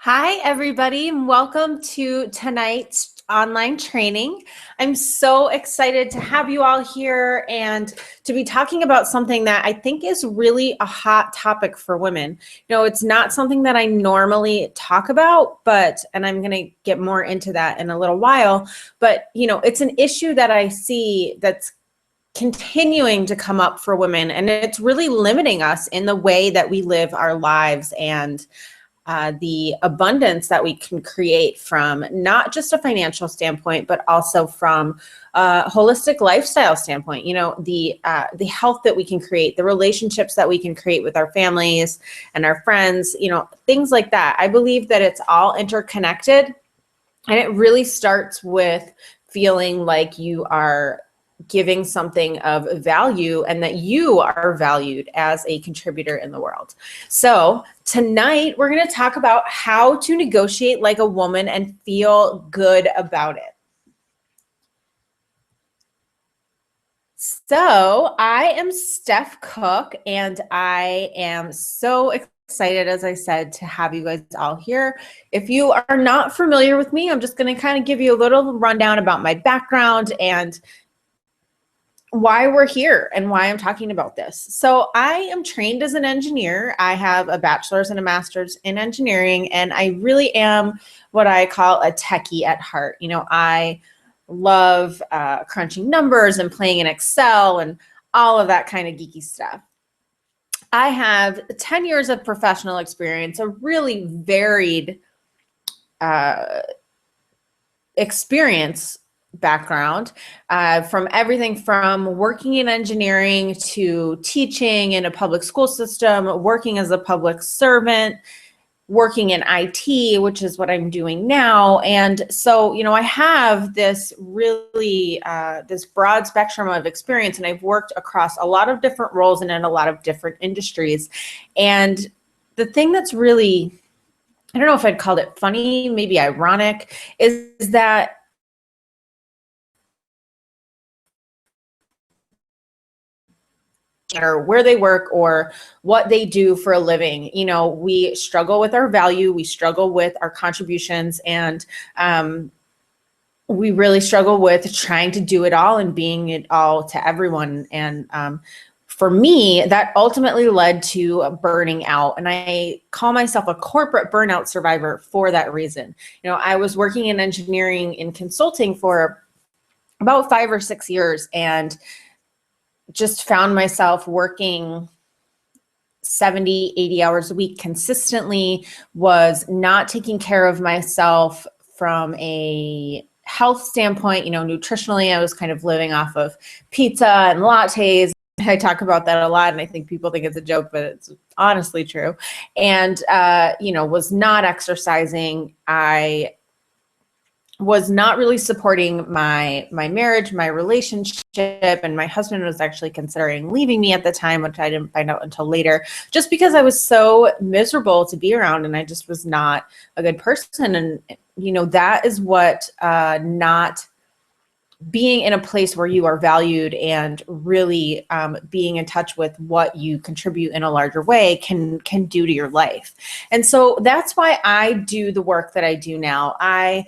Hi, everybody, and welcome to tonight's online training. I'm so excited to have you all here and to be talking about something that I think is really a hot topic for women. It's not something that I normally talk about, and I'm going to get more into that in a little while, but it's an issue that I see that's continuing to come up for women, and it's really limiting us in the way that we live our lives and the abundance that we can create from not just a financial standpoint, but also from a holistic lifestyle standpoint. The health that we can create, the relationships that we can create with our families and our friends, things like that. I believe that it's all interconnected, and it really starts with feeling like you are giving something of value and that you are valued as a contributor in the world. So tonight we're going to talk about how to negotiate like a woman and feel good about it. So I am Steph Cook, and I am so excited, as I said, to have you guys all here. If you are not familiar with me, I'm just going to kind of give you a little rundown about my background and why we're here and why I'm talking about this. So I am trained as an engineer. I have a bachelor's and a master's in engineering, and I really am what I call a techie at heart. I love crunching numbers and playing in Excel and all of that kind of geeky stuff. I have 10 years of professional experience, a really varied experience background, from everything from working in engineering to teaching in a public school system, working as a public servant, working in IT, which is what I'm doing now. And so, I have this really, this broad spectrum of experience, and I've worked across a lot of different roles and in a lot of different industries. And the thing that's really, I don't know if I'd call it funny, maybe ironic, is that matter where they work or what they do for a living, we struggle with our value, we struggle with our contributions, and we really struggle with trying to do it all and being it all to everyone. And for me, that ultimately led to burning out. And I call myself a corporate burnout survivor for that reason. I was working in engineering and consulting for about 5 or 6 years, and just found myself working 70, 80 hours a week consistently, was not taking care of myself from a health standpoint. Nutritionally, I was kind of living off of pizza and lattes. I talk about that a lot, and I think people think it's a joke, but it's honestly true. And, was not exercising. I was not really supporting my marriage, my relationship, and my husband was actually considering leaving me at the time, which I didn't find out until later, just because I was so miserable to be around, and I just was not a good person. And that is what not being in a place where you are valued and really being in touch with what you contribute in a larger way can do to your life. And so that's why I do the work that I do now. I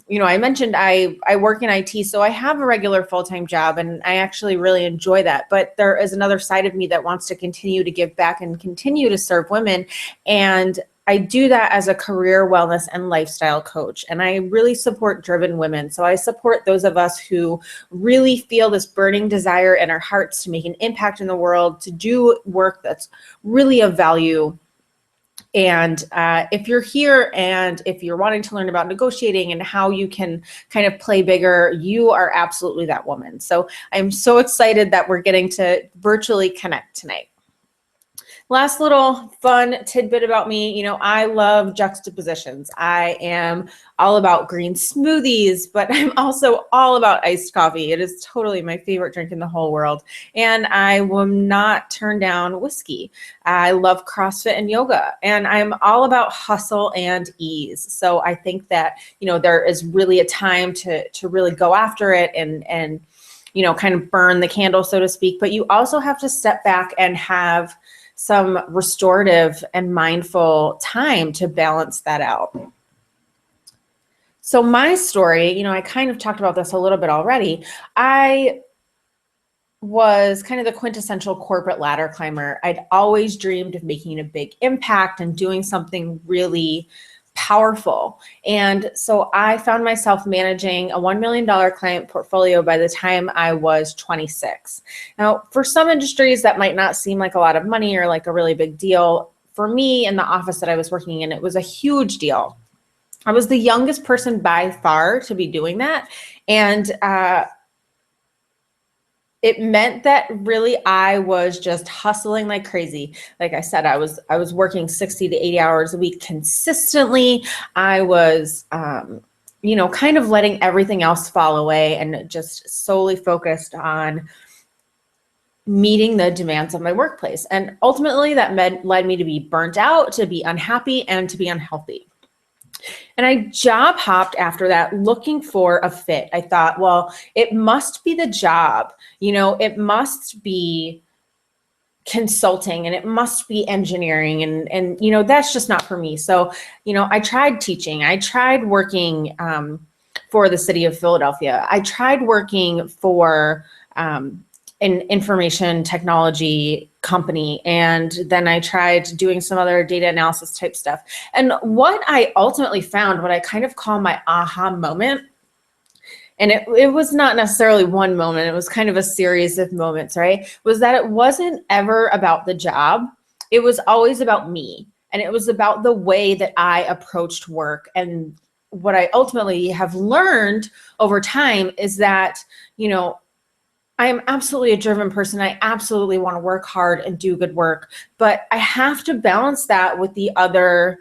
mentioned I work in IT, so I have a regular full-time job, and I actually really enjoy that. But there is another side of me that wants to continue to give back and continue to serve women. And I do that as a career wellness and lifestyle coach. And I really support driven women. So I support those of us who really feel this burning desire in our hearts to make an impact in the world, to do work that's really of value. And if you're here and if you're wanting to learn about negotiating and how you can kind of play bigger, you are absolutely that woman. So I'm so excited that we're getting to virtually connect tonight. Last little fun tidbit about me, I love juxtapositions. I am all about green smoothies, but I'm also all about iced coffee. It is totally my favorite drink in the whole world. And I will not turn down whiskey. I love CrossFit and yoga, and I'm all about hustle and ease. So I think that, there is really a time to really go after it and kind of burn the candle, so to speak. But you also have to step back and have some restorative and mindful time to balance that out. So my story, I kind of talked about this a little bit already. I was kind of the quintessential corporate ladder climber. I'd always dreamed of making a big impact and doing something really powerful. And so I found myself managing a $1 million client portfolio by the time I was 26. Now, for some industries, that might not seem like a lot of money or like a really big deal. For me, in the office that I was working in, it was a huge deal. I was the youngest person by far to be doing that. And it meant that really I was just hustling like crazy. Like I said, I was working 60 to 80 hours a week consistently. I was, kind of letting everything else fall away and just solely focused on meeting the demands of my workplace. And ultimately that led me to be burnt out, to be unhappy, and to be unhealthy. And I job hopped after that looking for a fit. I thought, well, it must be the job, it must be consulting and it must be engineering and that's just not for me. So, I tried teaching. I tried working for the city of Philadelphia. I tried working for an information technology company. And then I tried doing some other data analysis type stuff. And what I ultimately found, what I kind of call my aha moment, and it was not necessarily one moment, it was kind of a series of moments, right? Was that it wasn't ever about the job. It was always about me. And it was about the way that I approached work. And what I ultimately have learned over time is that, I am absolutely a driven person. I absolutely want to work hard and do good work, but I have to balance that with the other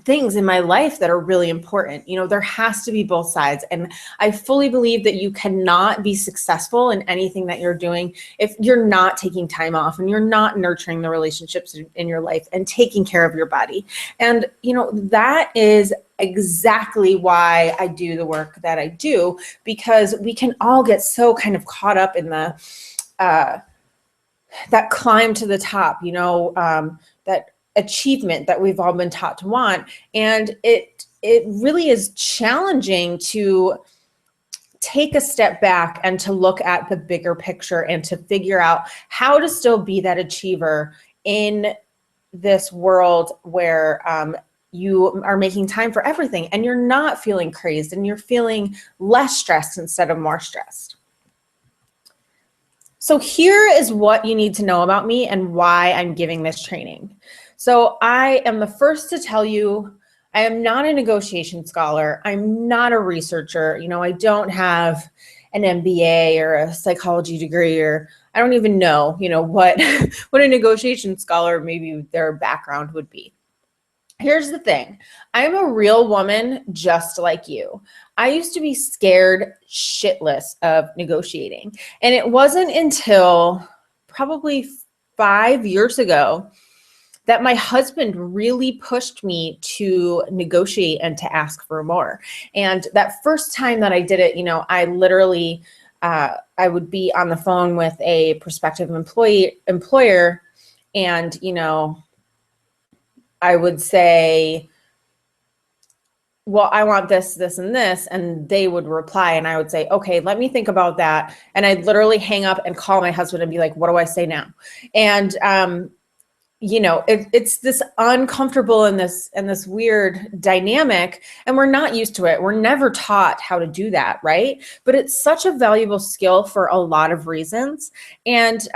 things in my life that are really important. There has to be both sides. And I fully believe that you cannot be successful in anything that you're doing if you're not taking time off and you're not nurturing the relationships in your life and taking care of your body. And, that is exactly why I do the work that I do, because we can all get so kind of caught up in the, that climb to the top, that achievement that we've all been taught to want. And it really is challenging to take a step back and to look at the bigger picture and to figure out how to still be that achiever in this world where you are making time for everything and you're not feeling crazed and you're feeling less stressed instead of more stressed. So here is what you need to know about me and why I'm giving this training. So I am the first to tell you, I am not a negotiation scholar. I'm not a researcher. I don't have an MBA or a psychology degree, or I don't even know, what a negotiation scholar, maybe their background would be. Here's the thing. I'm a real woman just like you. I used to be scared shitless of negotiating. And it wasn't until probably 5 years ago that my husband really pushed me to negotiate and to ask for more. And that first time that I did it, I literally, I would be on the phone with a prospective employer, and, I would say, well, I want this, this, and this. And they would reply and I would say, okay, let me think about that. And I'd literally hang up and call my husband and be like, what do I say now? And, it's this uncomfortable and this weird dynamic, and we're not used to it. We're never taught how to do that, right? But it's such a valuable skill for a lot of reasons. And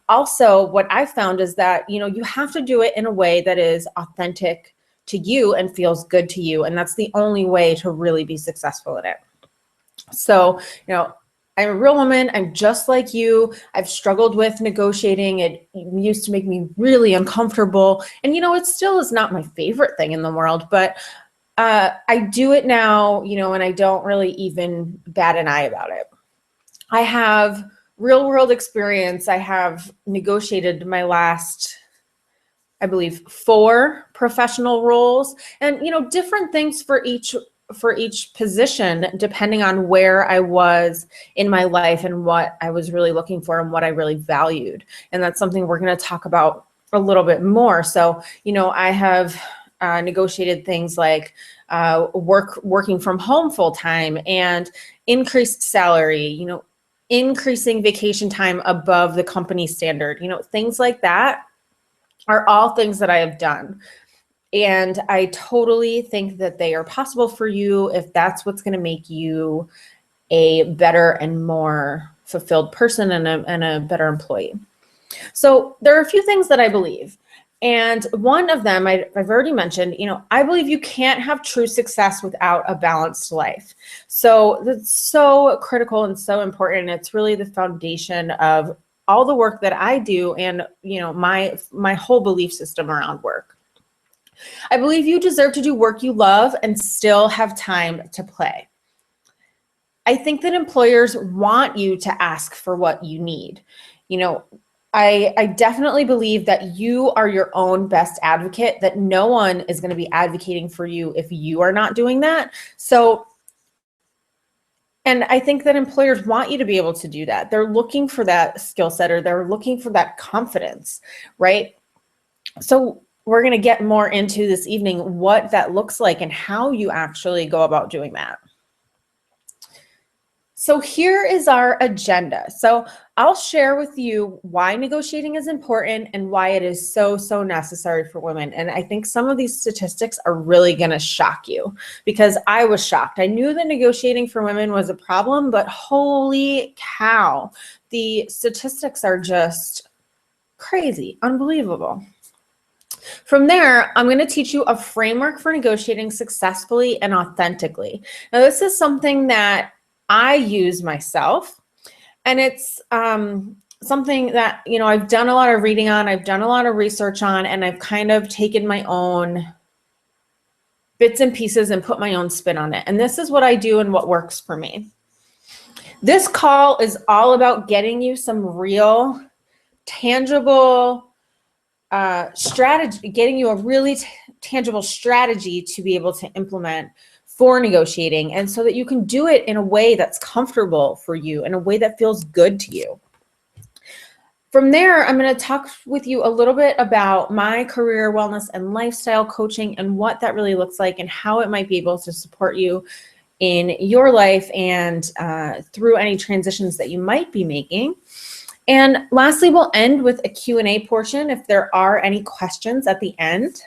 also what I found is that, you have to do it in a way that is authentic to you and feels good to you. And that's the only way to really be successful in it. So, I'm a real woman. I'm just like you. I've struggled with negotiating. It used to make me really uncomfortable. And, it still is not my favorite thing in the world, but I do it now, and I don't really even bat an eye about it. I have real world experience. I have negotiated my last, I believe, 4 professional roles, and, different things for each position, depending on where I was in my life and what I was really looking for and what I really valued. And that's something we're going to talk about a little bit more. So, I have negotiated things like working from home full time and increased salary, increasing vacation time above the company standard, things like that are all things that I have done. And I totally think that they are possible for you if that's what's going to make you a better and more fulfilled person and a better employee. So there are a few things that I believe. And one of them I've already mentioned, I believe you can't have true success without a balanced life. So that's so critical and so important. It's really the foundation of all the work that I do and, my whole belief system around work. I believe you deserve to do work you love and still have time to play. I think that employers want you to ask for what you need. I definitely believe that you are your own best advocate, that no one is going to be advocating for you if you are not doing that. And I think that employers want you to be able to do that. They're looking for that skill set, or they're looking for that confidence, right? So we're going to get more into this evening what that looks like and how you actually go about doing that. So here is our agenda. So I'll share with you why negotiating is important and why it is so, so necessary for women. And I think some of these statistics are really going to shock you, because I was shocked. I knew that negotiating for women was a problem, but holy cow, the statistics are just crazy, unbelievable. From there, I'm going to teach you a framework for negotiating successfully and authentically. Now, this is something that I use myself, and it's something that, I've done a lot of reading on, I've done a lot of research on, and I've kind of taken my own bits and pieces and put my own spin on it. And this is what I do and what works for me. This call is all about getting you some real, tangible strategy, getting you a really tangible strategy to be able to implement for negotiating, and so that you can do it in a way that's comfortable for you, in a way that feels good to you. From there, I'm going to talk with you a little bit about my career, wellness, and lifestyle coaching and what that really looks like and how it might be able to support you in your life and through any transitions that you might be making. And lastly, we'll end with a Q&A portion if there are any questions at the end.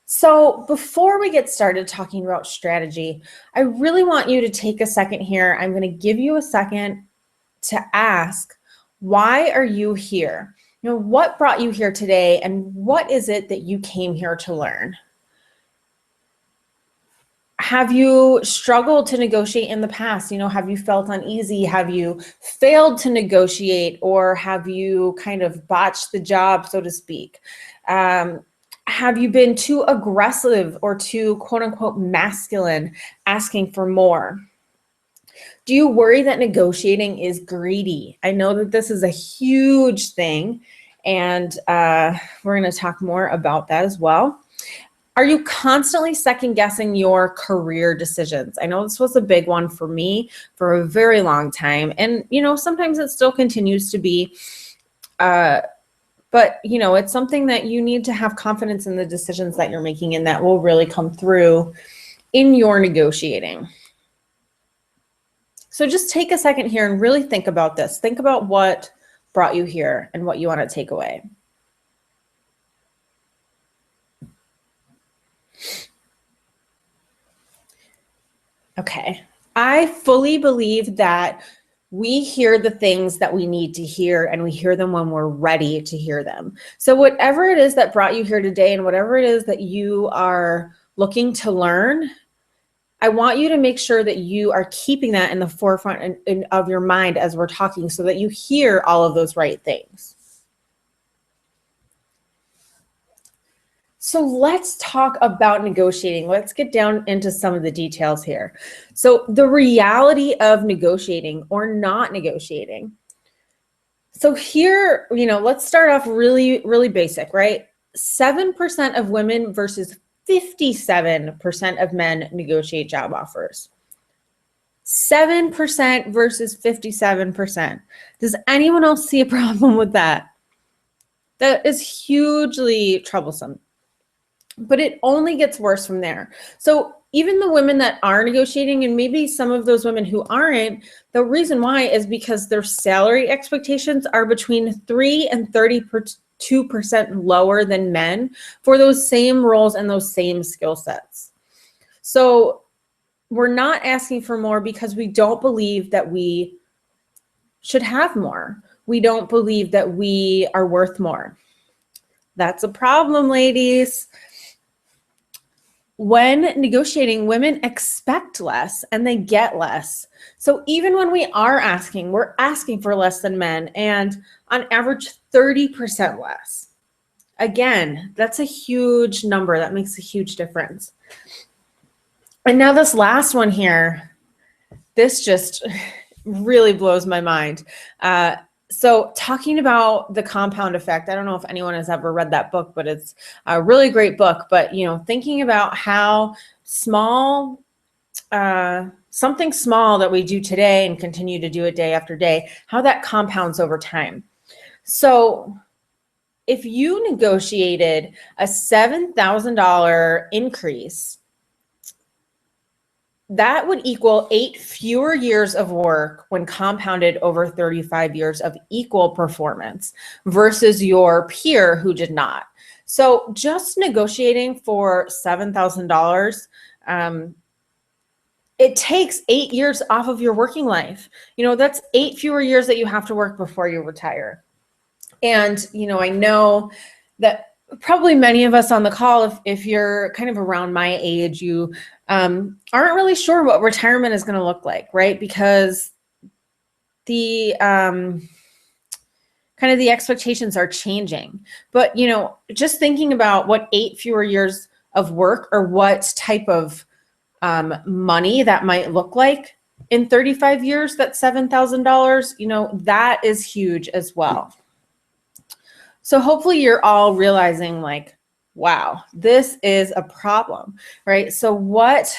So before we get started talking about strategy, I really want you to take a second here. I'm going to give you a second to ask, why are you here? What brought you here today, and what is it that you came here to learn? Have you struggled to negotiate in the past? Have you felt uneasy? Have you failed to negotiate, or have you kind of botched the job, so to speak? Have you been too aggressive or too quote unquote masculine, asking for more? Do you worry that negotiating is greedy? I know that this is a huge thing, and we're going to talk more about that as well. Are you constantly second guessing your career decisions? I know this was a big one for me for a very long time. And, sometimes it still continues to be, but, it's something that you need to have confidence in the decisions that you're making, and that will really come through in your negotiating. So just take a second here and really think about this. Think about what brought you here and what you want to take away. Okay, I fully believe that we hear the things that we need to hear, and we hear them when we're ready to hear them. So whatever it is that brought you here today, and whatever it is that you are looking to learn, I want you to make sure that you are keeping that in the forefront of your mind as we're talking, so that you hear all of those right things. So let's talk about negotiating. Let's get down into some of the details here. So the reality of negotiating or not negotiating. So here, let's start off really, really basic, right? 7% of women versus 57% of men negotiate job offers. 7% versus 57%. Does anyone else see a problem with that? That is hugely troublesome. But it only gets worse from there. So even the women that are negotiating, and maybe some of those women who aren't, the reason why is because their salary expectations are between 3 and 32% lower than men for those same roles and those same skill sets. So we're not asking for more because we don't believe that we should have more. We don't believe that we are worth more. That's a problem, ladies. When negotiating, women expect less and they get less. So even when we are asking, we're asking for less than men, and on average 30% less. Again, that's a huge number. That makes a huge difference. And now this last one here, this just really blows my mind. So talking about the compound effect, I don't know if anyone has ever read that book, but it's a really great book. But, thinking about how small, something small that we do today and continue to do it day after day, how that compounds over time. So if you negotiated a $7,000 increase, that would equal 8 fewer years of work when compounded over 35 years of equal performance versus your peer who did not. So just negotiating for $7,000, it takes 8 years off of your working life. That's 8 fewer years that you have to work before you retire. And, I know that probably many of us on the call, if you're kind of around my age, you aren't really sure what retirement is going to look like, right? Because the kind of the expectations are changing. But, just thinking about what 8 fewer years of work or what type of money that might look like in 35 years, that's $7,000, that is huge as well. So hopefully you're all realizing like, wow, this is a problem, right? So what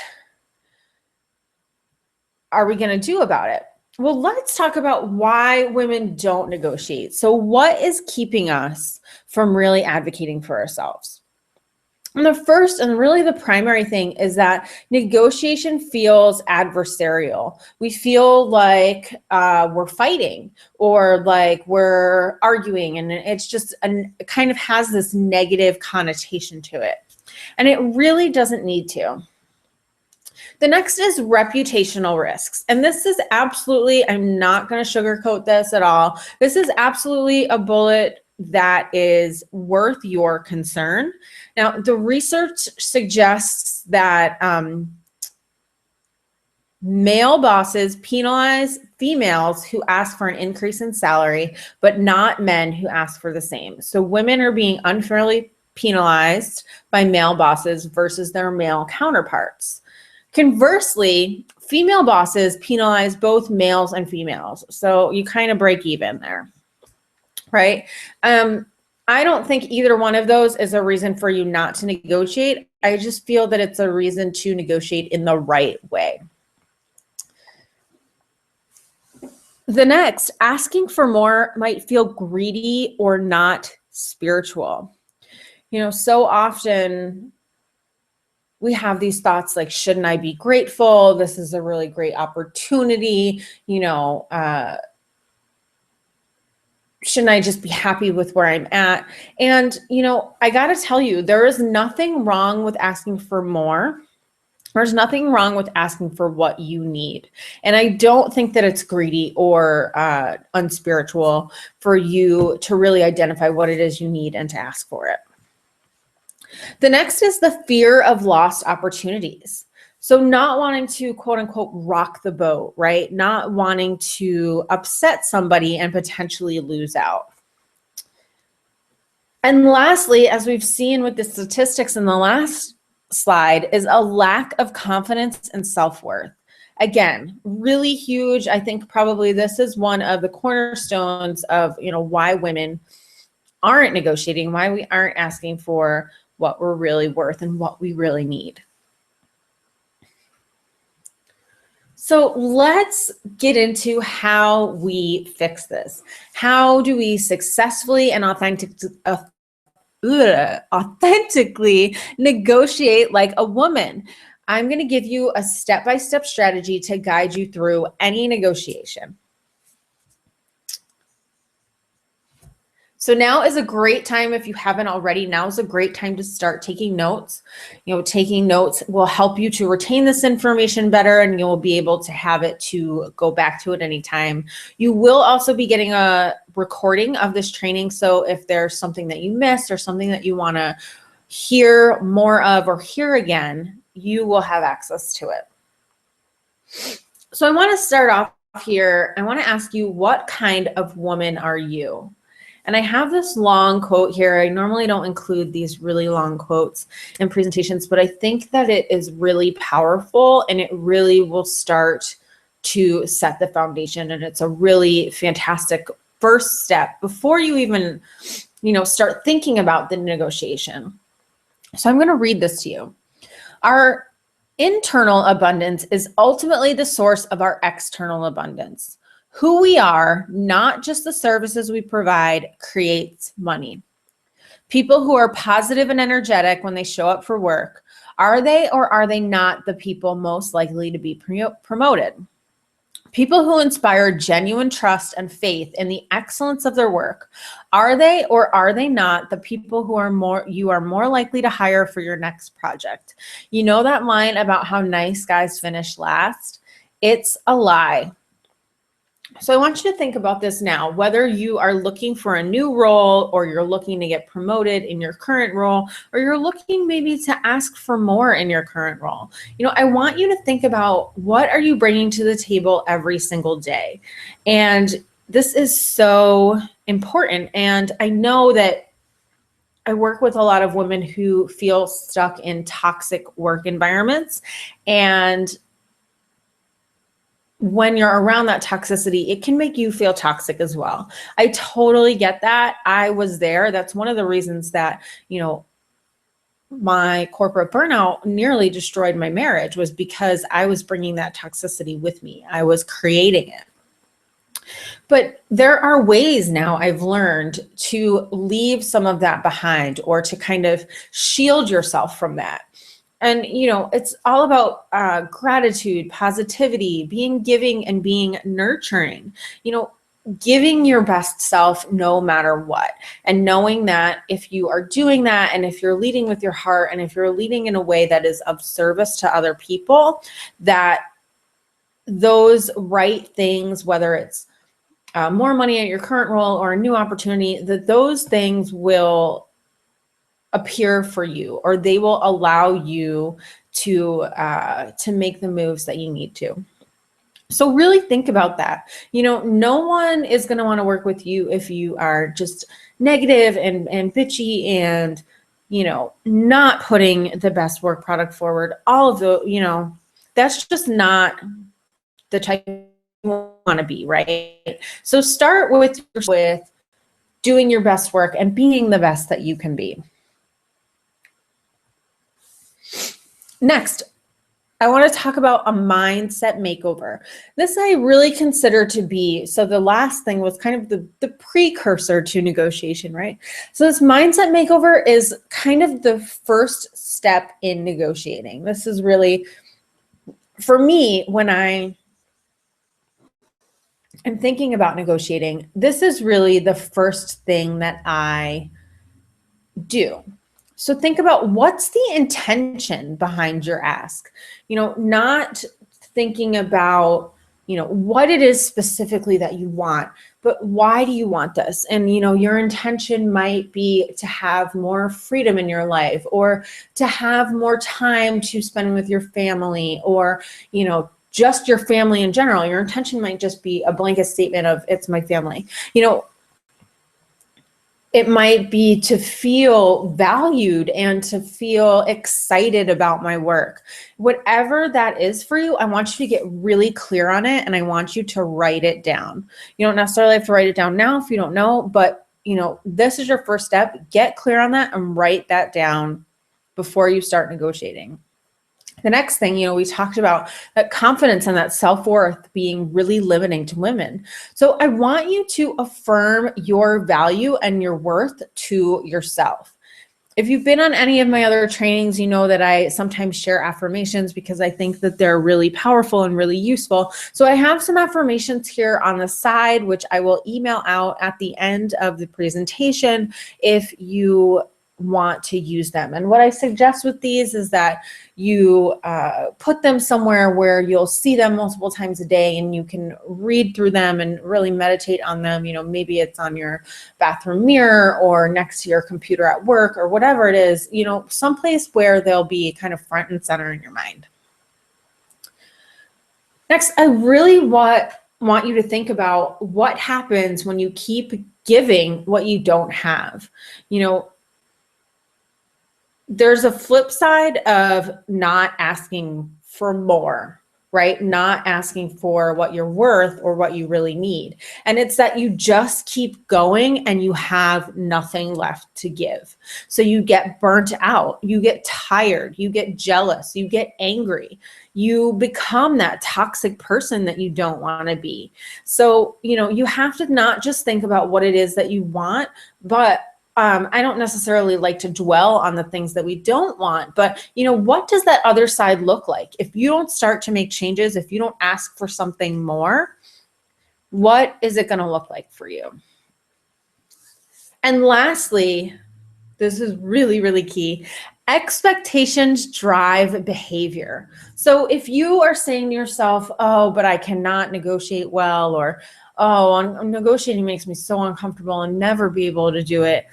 are we going to do about it? Well, let's talk about why women don't negotiate. So what is keeping us from really advocating for ourselves? And the first and really the primary thing is that negotiation feels adversarial. We feel like we're fighting or like we're arguing, and it's just it kind of has this negative connotation to it. And it really doesn't need to. The next is reputational risks. And this is absolutely, I'm not going to sugarcoat this at all. This is absolutely a bullet that is worth your concern. Now, the research suggests that male bosses penalize females who ask for an increase in salary, but not men who ask for the same. So women are being unfairly penalized by male bosses versus their male counterparts. Conversely, female bosses penalize both males and females. So you kind of break even there. Right? I don't think either one of those is a reason for you not to negotiate. I just feel that it's a reason to negotiate in the right way. The next, asking for more might feel greedy or not spiritual. So often we have these thoughts like, shouldn't I be grateful? This is a really great opportunity. Shouldn't I just be happy with where I'm at? And, I got to tell you, there is nothing wrong with asking for more. There's nothing wrong with asking for what you need. And I don't think that it's greedy or unspiritual for you to really identify what it is you need and to ask for it. The next is the fear of lost opportunities. So not wanting to, quote unquote, rock the boat, right? Not wanting to upset somebody and potentially lose out. And lastly, as we've seen with the statistics in the last slide, is a lack of confidence and self-worth. Again, really huge. I think probably this is one of the cornerstones of, why women aren't negotiating, why we aren't asking for what we're really worth and what we really need. So let's get into how we fix this. How do we successfully and authentically negotiate like a woman? I'm going to give you a step-by-step strategy to guide you through any negotiation. So now is a great time, if you haven't already, now is a great time to start taking notes. Taking notes will help you to retain this information better, and you'll be able to have it to go back to at any time. You will also be getting a recording of this training. So if there's something that you missed or something that you want to hear more of or hear again, you will have access to it. So I want to start off here. I want to ask you, what kind of woman are you? And I have this long quote here. I normally don't include these really long quotes in presentations, but I think that it is really powerful and it really will start to set the foundation. And it's a really fantastic first step before you even, start thinking about the negotiation. So I'm going to read this to you. Our internal abundance is ultimately the source of our external abundance. Who we are, not just the services we provide, creates money. People who are positive and energetic when they show up for work, are they or are they not the people most likely to be promoted? People who inspire genuine trust and faith in the excellence of their work, are they or are they not the people who you are more likely to hire for your next project? You know that line about how nice guys finish last? It's a lie. So I want you to think about this now, whether you are looking for a new role or you're looking to get promoted in your current role, or you're looking maybe to ask for more in your current role. I want you to think about, what are you bringing to the table every single day? And this is so important. And I know that I work with a lot of women who feel stuck in toxic work environments, and when you're around that toxicity, it can make you feel toxic as well. I totally get that. I was there. That's one of the reasons that, my corporate burnout nearly destroyed my marriage, was because I was bringing that toxicity with me. I was creating it. But there are ways now I've learned to leave some of that behind, or to kind of shield yourself from that. And, it's all about gratitude, positivity, being giving and being nurturing, giving your best self no matter what. And knowing that if you are doing that, and if you're leading with your heart, and if you're leading in a way that is of service to other people, that those right things, whether it's more money at your current role or a new opportunity, that those things will appear for you, or they will allow you to make the moves that you need to. So really think about that. No one is going to want to work with you if you are just negative and bitchy and, not putting the best work product forward. All of the, that's just not the type you want to be, right? So start with doing your best work and being the best that you can be. Next, I want to talk about a mindset makeover. This I really consider to be, so the last thing was kind of the precursor to negotiation, right? So this mindset makeover is kind of the first step in negotiating. This is really, for me, when I am thinking about negotiating, this is really the first thing that I do. So think about, what's the intention behind your ask? Not thinking about, what it is specifically that you want, but why do you want this? And, your intention might be to have more freedom in your life, or to have more time to spend with your family, or, just your family in general. Your intention might just be a blanket statement of, it's my family. It might be to feel valued and to feel excited about my work. Whatever that is for you, I want you to get really clear on it, and I want you to write it down. You don't necessarily have to write it down now if you don't know, but this is your first step. Get clear on that and write that down before you start negotiating. The next thing, we talked about that confidence and that self-worth being really limiting to women. So I want you to affirm your value and your worth to yourself. If you've been on any of my other trainings, you know that I sometimes share affirmations because I think that they're really powerful and really useful. So I have some affirmations here on the side, which I will email out at the end of the presentation if you want to use them. And what I suggest with these is that you put them somewhere where you'll see them multiple times a day and you can read through them and really meditate on them. Maybe it's on your bathroom mirror or next to your computer at work or whatever it is, someplace where they'll be kind of front and center in your mind. Next, I really want you to think about what happens when you keep giving what you don't have. There's a flip side of not asking for more, right? Not asking for what you're worth or what you really need. And it's that you just keep going and you have nothing left to give. So you get burnt out, you get tired, you get jealous, you get angry, you become that toxic person that you don't want to be. So, you have to not just think about what it is that you want, but I don't necessarily like to dwell on the things that we don't want, but what does that other side look like? If you don't start to make changes, if you don't ask for something more, what is it going to look like for you? And lastly, this is really, really key. Expectations drive behavior. So if you are saying to yourself, oh, but I cannot negotiate well, or, oh, negotiating makes me so uncomfortable and never be able to do it,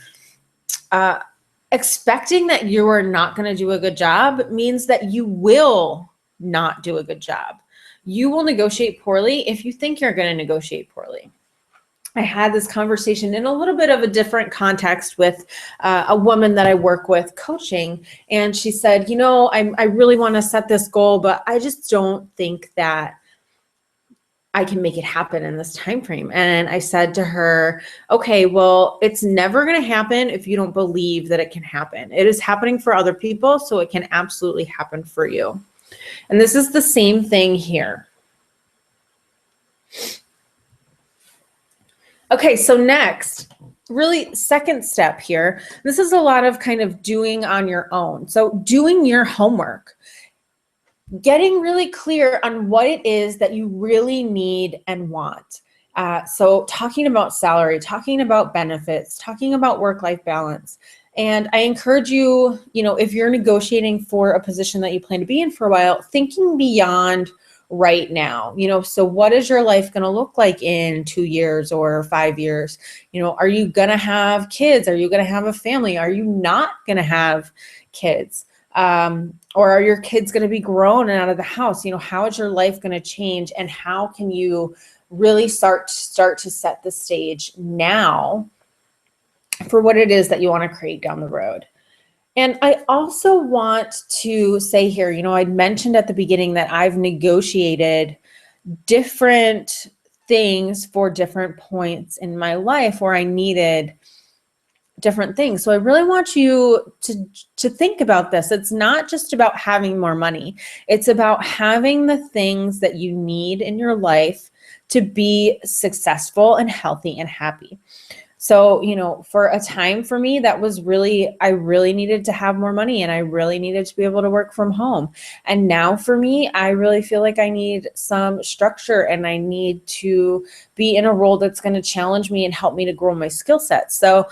expecting that you are not going to do a good job means that you will not do a good job. You will negotiate poorly if you think you're going to negotiate poorly. I had this conversation in a little bit of a different context with a woman that I work with coaching. And she said, I really want to set this goal, but I just don't think that I can make it happen in this time frame. And I said to her, okay, well, it's never going to happen if you don't believe that it can happen. It is happening for other people, so it can absolutely happen for you. And this is the same thing here. Okay, so next, really second step here. This is a lot of kind of doing on your own. So doing your homework. Getting really clear on what it is that you really need and want. So talking about salary, talking about benefits, talking about work-life balance. And I encourage you, if you're negotiating for a position that you plan to be in for a while, thinking beyond right now. So what is your life going to look like in 2 years or 5 years? Are you going to have kids? Are you going to have a family? Are you not going to have kids? Or are your kids going to be grown and out of the house? How is your life going to change, and how can you really start to set the stage now for what it is that you want to create down the road? And I also want to say here, I'd mentioned at the beginning that I've negotiated different things for different points in my life where I needed different things. So I really want you to think about this. It's not just about having more money. It's about having the things that you need in your life to be successful and healthy and happy. So, for a time for me, that was I really needed to have more money, and I really needed to be able to work from home. And now for me, I really feel like I need some structure, and I need to be in a role that's going to challenge me and help me to grow my skill set. So,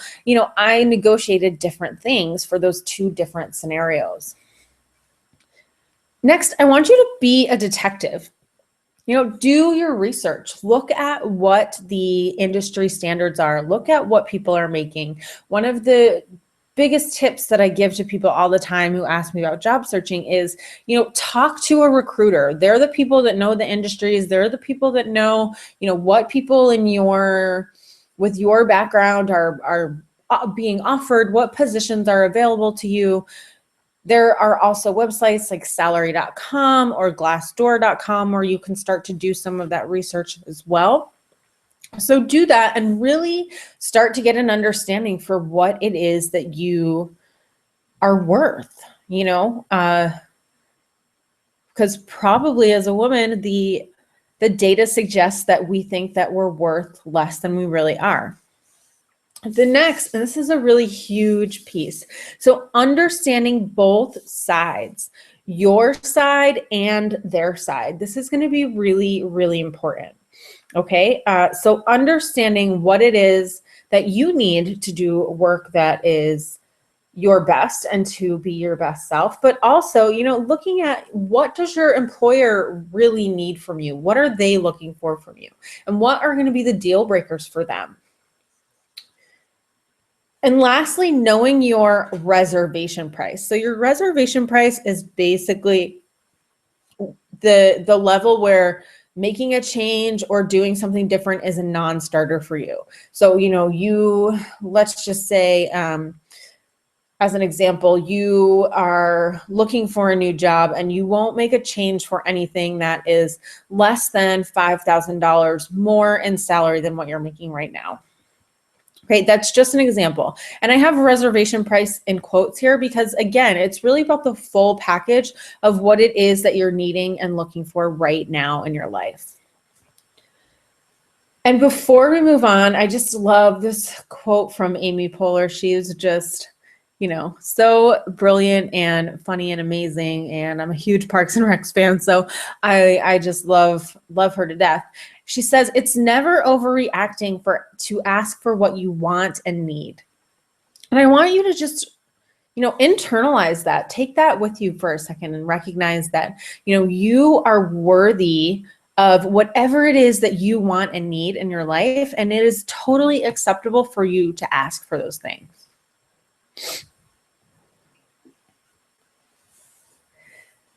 I negotiated different things for those two different scenarios. Next, I want you to be a detective. Do your research. Look at what the industry standards are. Look at what people are making. One of the biggest tips that I give to people all the time who ask me about job searching is, talk to a recruiter. They're the people that know the industries. They're the people that know, what people with your background are being offered, what positions are available to you. There are also websites like salary.com or glassdoor.com where you can start to do some of that research as well. So do that and really start to get an understanding for what it is that you are worth. because probably as a woman, the data suggests that we think that we're worth less than we really are. The next, and this is a really huge piece. So understanding both sides, your side and their side. This is going to be really, really important. Okay. So understanding what it is that you need to do work that is your best and to be your best self, but also, looking at what does your employer really need from you? What are they looking for from you? And what are going to be the deal breakers for them? And lastly, knowing your reservation price. So your reservation price is basically the level where making a change or doing something different is a non-starter for you. So, let's just say, as an example, you are looking for a new job and you won't make a change for anything that is less than $5,000 more in salary than what you're making right now. Okay, that's just an example. And I have a reservation price in quotes here because, again, it's really about the full package of what it is that you're needing and looking for right now in your life. And before we move on, I just love this quote from Amy Poehler. She is just, so brilliant and funny and amazing. And I'm a huge Parks and Rec fan, so I just love her to death. She says, it's never overreacting to ask for what you want and need. And I want you to just, internalize that. Take that with you for a second and recognize that, you are worthy of whatever it is that you want and need in your life. And it is totally acceptable for you to ask for those things.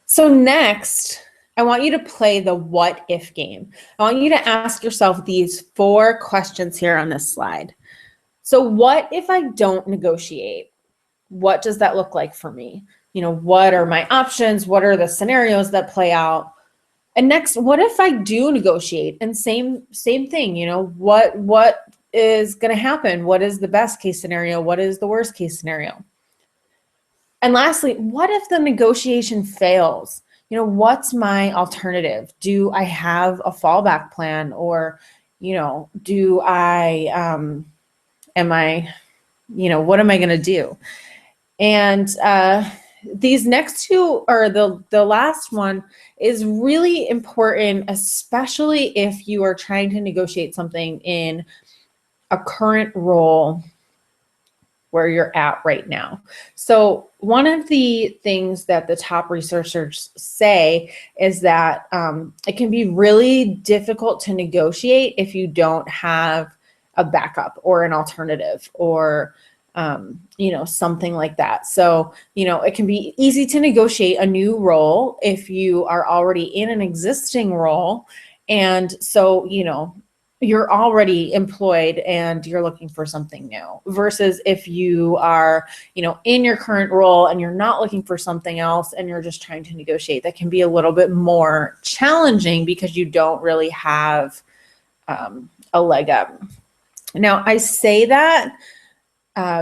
So next, I want you to play the what if game. I want you to ask yourself these 4 questions here on this slide. So what if I don't negotiate? What does that look like for me? What are my options? What are the scenarios that play out? And next, what if I do negotiate? And same thing, what is going to happen? What is the best case scenario? What is the worst case scenario? And lastly, what if the negotiation fails? What's my alternative? Do I have a fallback plan? Or, do I, what am I going to do? And these next 2, or the last one, is really important, especially if you are trying to negotiate something in a current role where you're at right now. So one of the things that the top researchers say is that it can be really difficult to negotiate if you don't have a backup or an alternative or something like that. So, it can be easy to negotiate a new role if you are already in an existing role. And so, you're already employed and you're looking for something new, versus if you are, in your current role and you're not looking for something else and you're just trying to negotiate. That can be a little bit more challenging because you don't really have a leg up. Now, I say that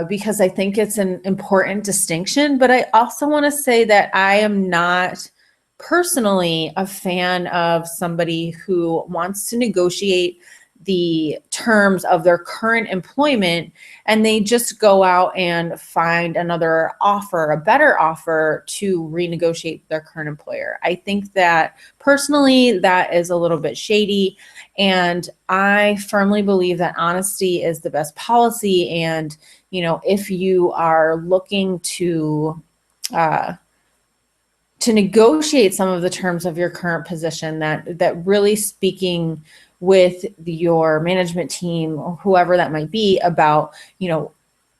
because I think it's an important distinction, but I also want to say that I am not personally a fan of somebody who wants to negotiate the terms of their current employment and they just go out and find another offer, a better offer, to renegotiate their current employer. I think that personally that is a little bit shady, and I firmly believe that honesty is the best policy. And if you are looking to negotiate some of the terms of your current position, that really speaking with your management team or whoever that might be about,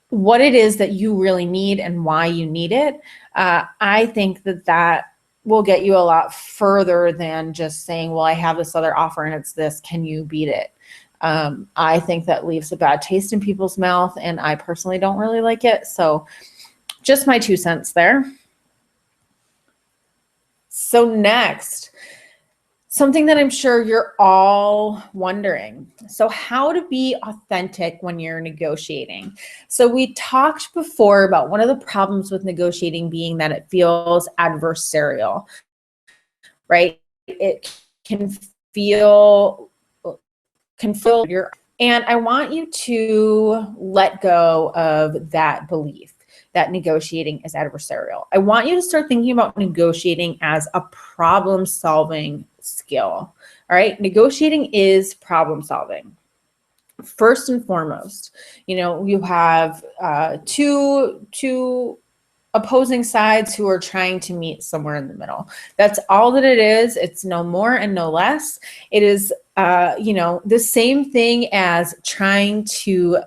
what it is that you really need and why you need it, I think that will get you a lot further than just saying, well, I have this other offer and it's this, can you beat it? I think that leaves a bad taste in people's mouth, and I personally don't really like it. So just my 2 cents there. So next, something that I'm sure you're all wondering. So how to be authentic when you're negotiating. So we talked before about one of the problems with negotiating being that it feels adversarial. right? It feel your, and I want you to let go of that belief that negotiating is adversarial. I want you to start thinking about negotiating as a problem solving skill. All right. Negotiating is problem solving. First and foremost, you have two opposing sides who are trying to meet somewhere in the middle. That's all that it is. It's no more and no less. It is, the same thing as trying to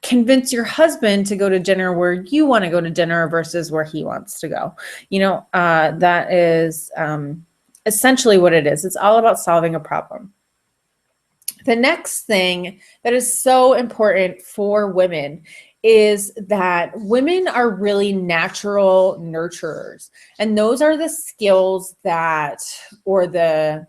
convince your husband to go to dinner where you want to go to dinner versus where he wants to go. That is essentially what it is. It's all about solving a problem. The next thing that is so important for women is that women are really natural nurturers. And those are the skills that, I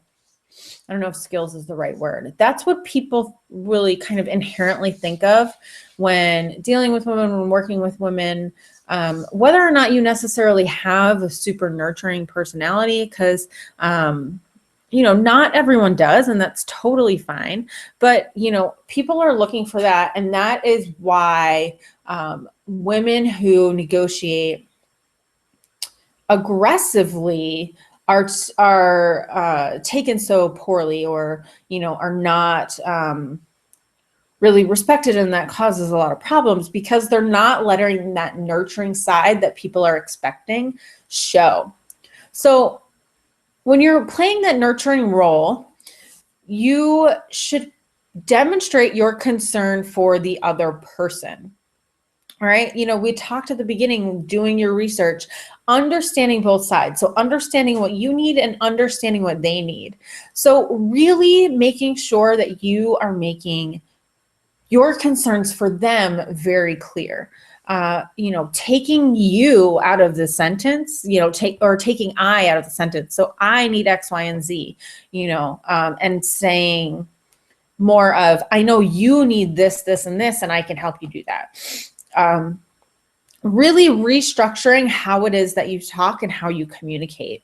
don't know if skills is the right word. That's what people really kind of inherently think of when dealing with women, when working with women, whether or not you necessarily have a super nurturing personality, because not everyone does, and that's totally fine. But, people are looking for that. And that is why women who negotiate aggressively are taken so poorly, or, are not really respected. And that causes a lot of problems because they're not letting that nurturing side that people are expecting show. So when you're playing that nurturing role, you should demonstrate your concern for the other person. All right. We talked at the beginning, doing your research, understanding both sides. So understanding what you need and understanding what they need. So really making sure that you are making your concerns for them very clear. Taking you out of the sentence, taking I out of the sentence. So I need X, Y, and Z, and saying more of, I know you need this, this, and this, and I can help you do that. Really restructuring how it is that you talk and how you communicate.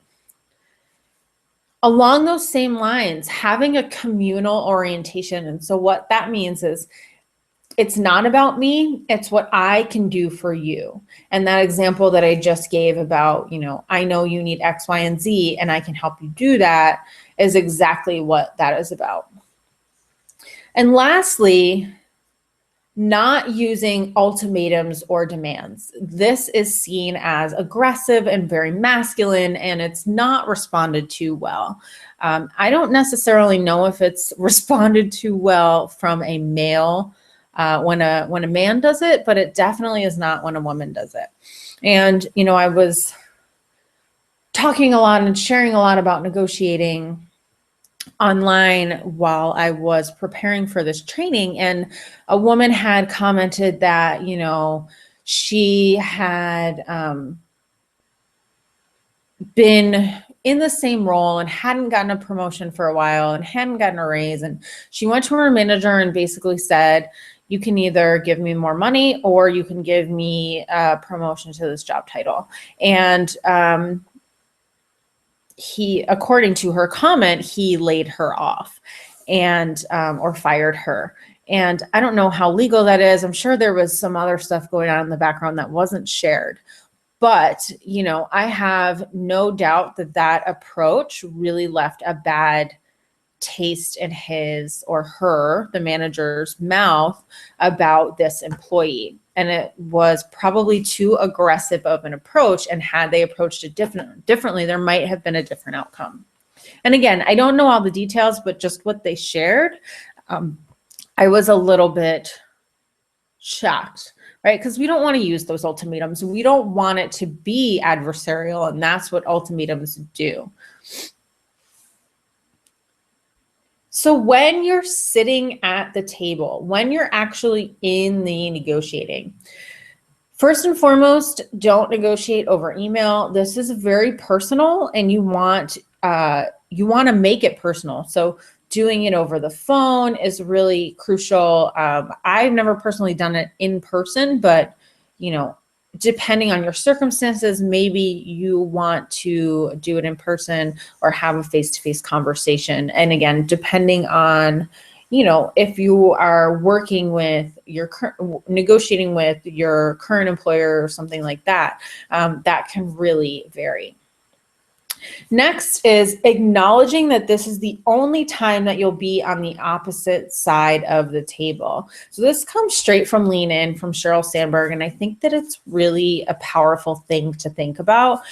Along those same lines, having a communal orientation. And so what that means is, it's not about me, it's what I can do for you. And that example that I just gave about, I know you need X, Y, and Z, and I can help you do that, is exactly what that is about. And lastly, not using ultimatums or demands. This is seen as aggressive and very masculine, and it's not responded to well. I don't necessarily know if it's responded to well from a male when a man does it, but it definitely is not when a woman does it. And, I was talking a lot and sharing a lot about negotiating online while I was preparing for this training. And a woman had commented that, she had been in the same role and hadn't gotten a promotion for a while and hadn't gotten a raise. And she went to her manager and basically said, you can either give me more money or you can give me a promotion to this job title. And he, according to her comment, he laid her off and or fired her. And I don't know how legal that is. I'm sure there was some other stuff going on in the background that wasn't shared. But, I have no doubt that that approach really left a bad taste in his or her, the manager's mouth about this employee. And it was probably too aggressive of an approach. And had they approached it differently, there might have been a different outcome. And again, I don't know all the details, but just what they shared, I was a little bit shocked, right? Because we don't want to use those ultimatums. We don't want it to be adversarial, and that's what ultimatums do. So when you're sitting at the table, when you're actually in the negotiating, first and foremost, don't negotiate over email. This is very personal, and you want to make it personal. So doing it over the phone is really crucial. I've never personally done it in person, but depending on your circumstances, maybe you want to do it in person or have a face-to-face conversation. And again, depending on, if you are working with negotiating with your current employer or something like that, that can really vary. Next is acknowledging that this is the only time that you'll be on the opposite side of the table. So this comes straight from Lean In from Sheryl Sandberg, and I think that it's really a powerful thing to think about,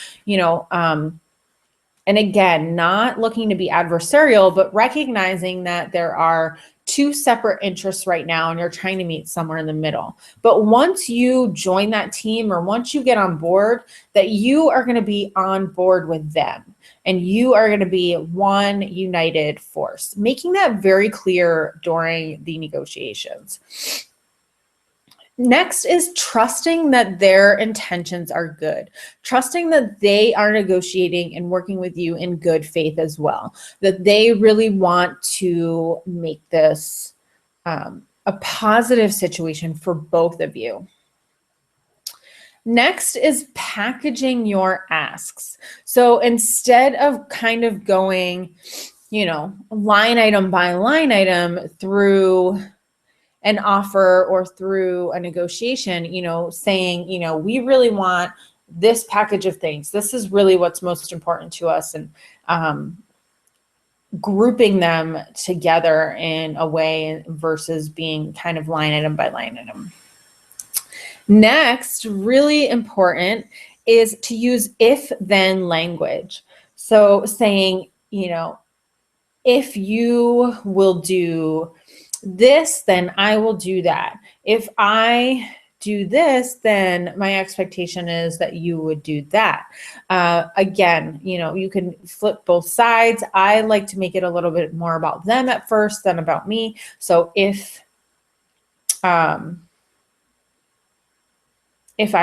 and again, not looking to be adversarial, but recognizing that there are two separate interests right now and you're trying to meet somewhere in the middle. But once you join that team or once you get on board, that you are going to be on board with them and you are going to be one united force, making that very clear during the negotiations. Next is trusting that their intentions are good, trusting that they are negotiating and working with you in good faith as well, that they really want to make this a positive situation for both of you. Next is packaging your asks. So instead of kind of going, line item by line item through an offer or through a negotiation, saying, we really want this package of things. This is really what's most important to us, and grouping them together in a way versus being kind of line item by line item. Next, really important, is to use if-then language. So saying, if you will do this, then I will do that. If I do this, then my expectation is that you would do that. Again, you can flip both sides. I like to make it a little bit more about them at first than about me. So if I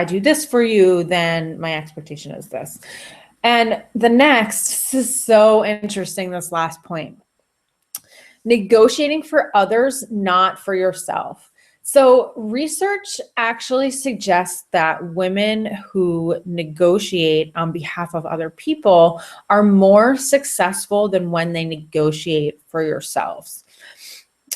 do this for you, then my expectation is this. And the next, this is so interesting, this last point. Negotiating for others, not for yourself. So research actually suggests that women who negotiate on behalf of other people are more successful than when they negotiate for yourselves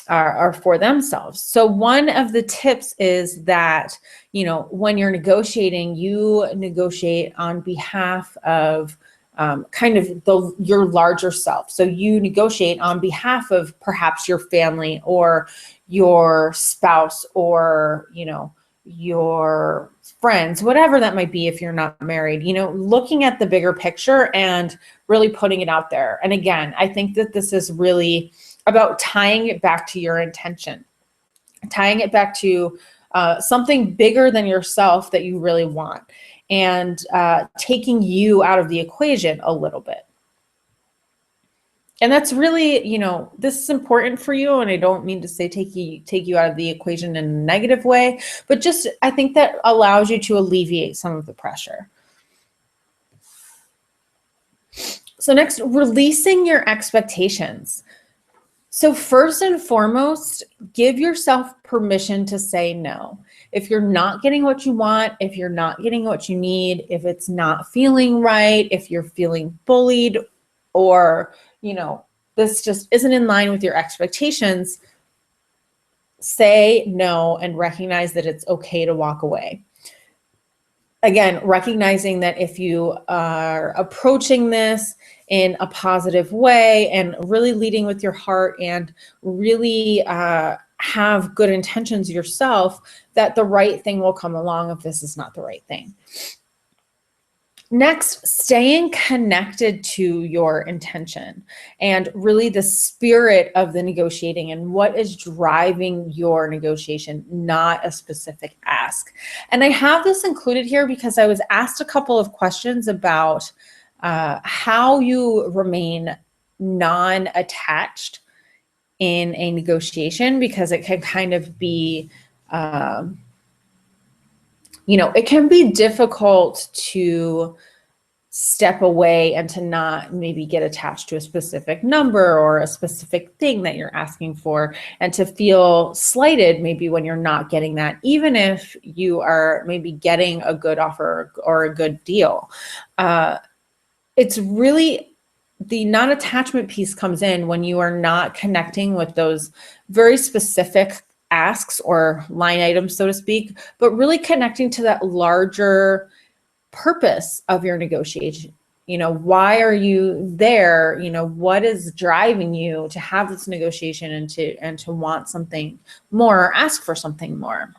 or for themselves. So one of the tips is that, when you're negotiating, you negotiate on behalf of kind of your larger self. So you negotiate on behalf of perhaps your family or your spouse or, your friends, whatever that might be if you're not married, looking at the bigger picture and really putting it out there. And again, I think that this is really about tying it back to your intention, tying it back to something bigger than yourself that you really want, and taking you out of the equation a little bit. And that's really, this is important for you. And I don't mean to say take you out of the equation in a negative way, but just, I think that allows you to alleviate some of the pressure. So next, releasing your expectations. So first and foremost, give yourself permission to say no. If you're not getting what you want, if you're not getting what you need, if it's not feeling right, if you're feeling bullied, or, this just isn't in line with your expectations, say no and recognize that it's okay to walk away. Again, recognizing that if you are approaching this in a positive way and really leading with your heart and really have good intentions yourself, that the right thing will come along if this is not the right thing. Next, staying connected to your intention and really the spirit of the negotiating and what is driving your negotiation, not a specific ask. And I have this included here because I was asked a couple of questions about how you remain non-attached in a negotiation, because it can kind of be, it can be difficult to step away and to not maybe get attached to a specific number or a specific thing that you're asking for, and to feel slighted maybe when you're not getting that, even if you are maybe getting a good offer or a good deal. It's really, the non-attachment piece comes in when you are not connecting with those very specific asks or line items, so to speak, but really connecting to that larger purpose of your negotiation. Why are you there? What is driving you to have this negotiation and to want something more or ask for something more?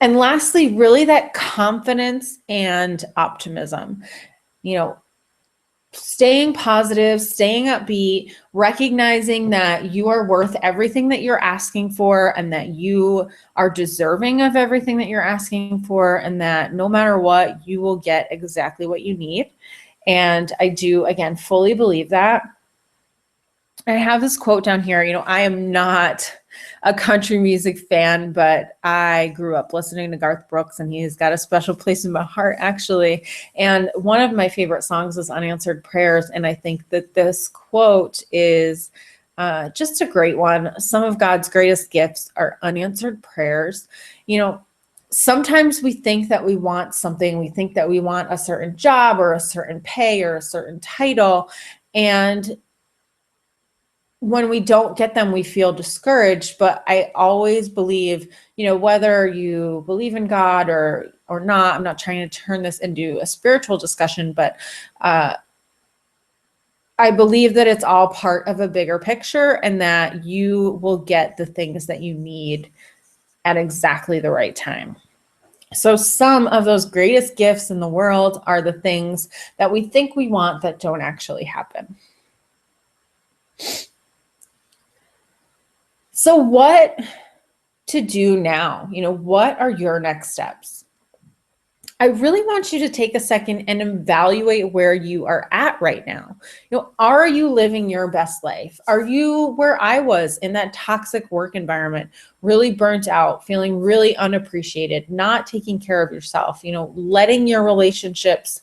And lastly, really that confidence and optimism. Staying positive, staying upbeat, recognizing that you are worth everything that you're asking for, and that you are deserving of everything that you're asking for, and that no matter what, you will get exactly what you need. And I do, again, fully believe that. I have this quote down here. I am not a country music fan, but I grew up listening to Garth Brooks, and he's got a special place in my heart, actually. And one of my favorite songs is Unanswered Prayers. And I think that this quote is just a great one. Some of God's greatest gifts are unanswered prayers. Sometimes we think that we want something. We think that we want a certain job or a certain pay or a certain title. And when we don't get them, we feel discouraged. But I always believe, whether you believe in God or not, I'm not trying to turn this into a spiritual discussion, but I believe that it's all part of a bigger picture, and that you will get the things that you need at exactly the right time. So some of those greatest gifts in the world are the things that we think we want that don't actually happen. So what to do now? What are your next steps? I really want you to take a second and evaluate where you are at right now. Are you living your best life? Are you where I was, in that toxic work environment, really burnt out, feeling really unappreciated, not taking care of yourself, letting your relationships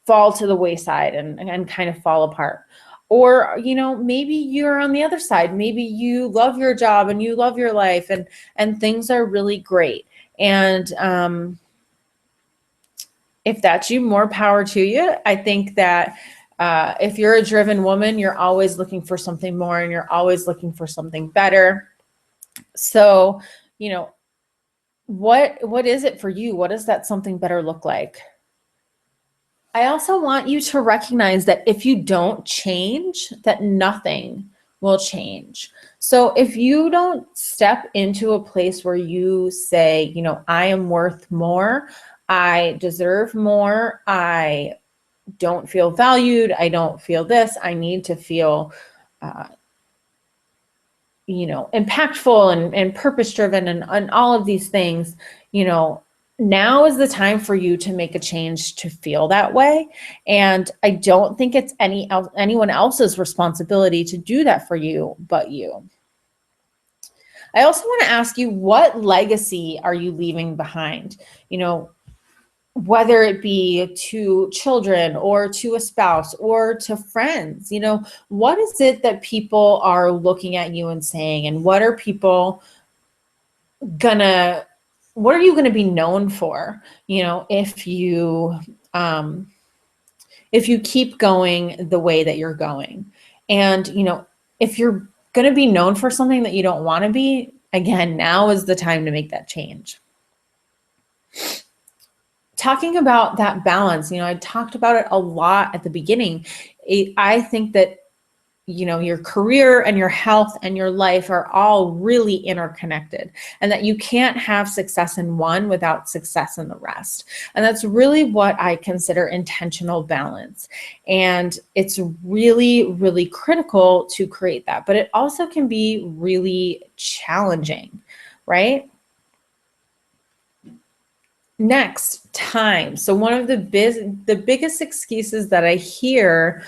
fall to the wayside and kind of fall apart? Or, maybe you're on the other side. Maybe you love your job and you love your life, and things are really great. And if that's you, more power to you. I think that if you're a driven woman, you're always looking for something more, and you're always looking for something better. So, what is it for you? What does that something better look like? I also want you to recognize that if you don't change, that nothing will change. So if you don't step into a place where you say, I am worth more, I deserve more, I don't feel valued, I don't feel this, I need to feel, impactful and purpose-driven and all of these things, now is the time for you to make a change to feel that way. And I don't think it's anyone else's responsibility to do that for you but you. I also want to ask you, what legacy are you leaving behind? Whether it be to children or to a spouse or to friends, what is it that people are looking at you and saying, and what are people what are you going to be known for, if you keep going the way that you're going? And, if you're going to be known for something that you don't want to be, again, now is the time to make that change. Talking about that balance, I talked about it a lot at the beginning. I think that your career and your health and your life are all really interconnected, and that you can't have success in one without success in the rest. And that's really what I consider intentional balance. And it's really, really critical to create that, but it also can be really challenging, right? Next, time. So one of the biggest excuses that I hear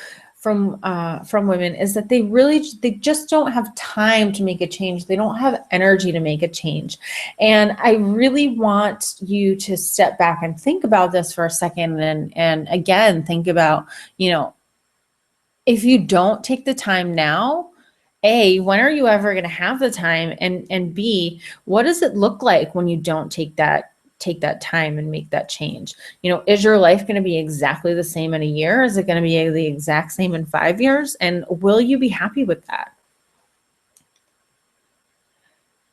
from women is that they just don't have time to make a change. They don't have energy to make a change. And I really want you to step back and think about this for a second, and again, think about, if you don't take the time now, A, when are you ever going to have the time? And B, what does it look like when you don't take that time and make that change? Is your life going to be exactly the same in a year? Is it going to be the exact same in 5 years? And will you be happy with that?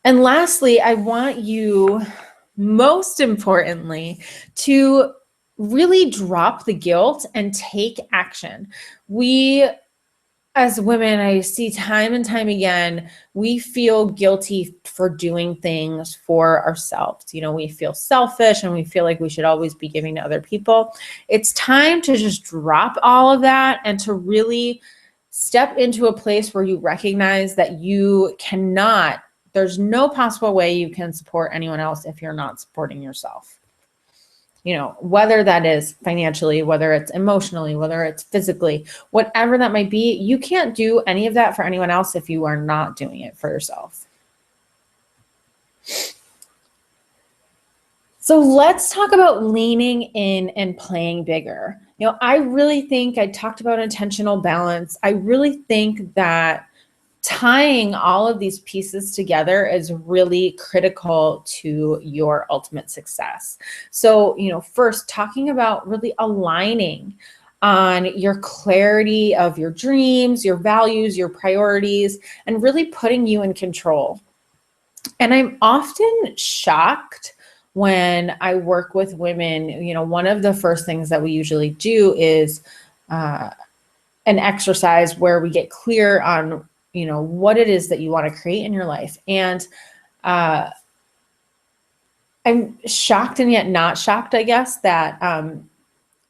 And lastly, I want you, most importantly, to really drop the guilt and take action. We, as women, I see time and time again, we feel guilty for doing things for ourselves. We feel selfish and we feel like we should always be giving to other people. It's time to just drop all of that and to really step into a place where you recognize that there's no possible way you can support anyone else if you're not supporting yourself. Whether that is financially, whether it's emotionally, whether it's physically, whatever that might be, you can't do any of that for anyone else if you are not doing it for yourself. So let's talk about leaning in and playing bigger. I really think I talked about intentional balance. I really think that tying all of these pieces together is really critical to your ultimate success. So, first, talking about really aligning on your clarity of your dreams, your values, your priorities, and really putting you in control. And I'm often shocked when I work with women. One of the first things that we usually do is an exercise where we get clear on what it is that you want to create in your life. And I'm shocked and yet not shocked, I guess, that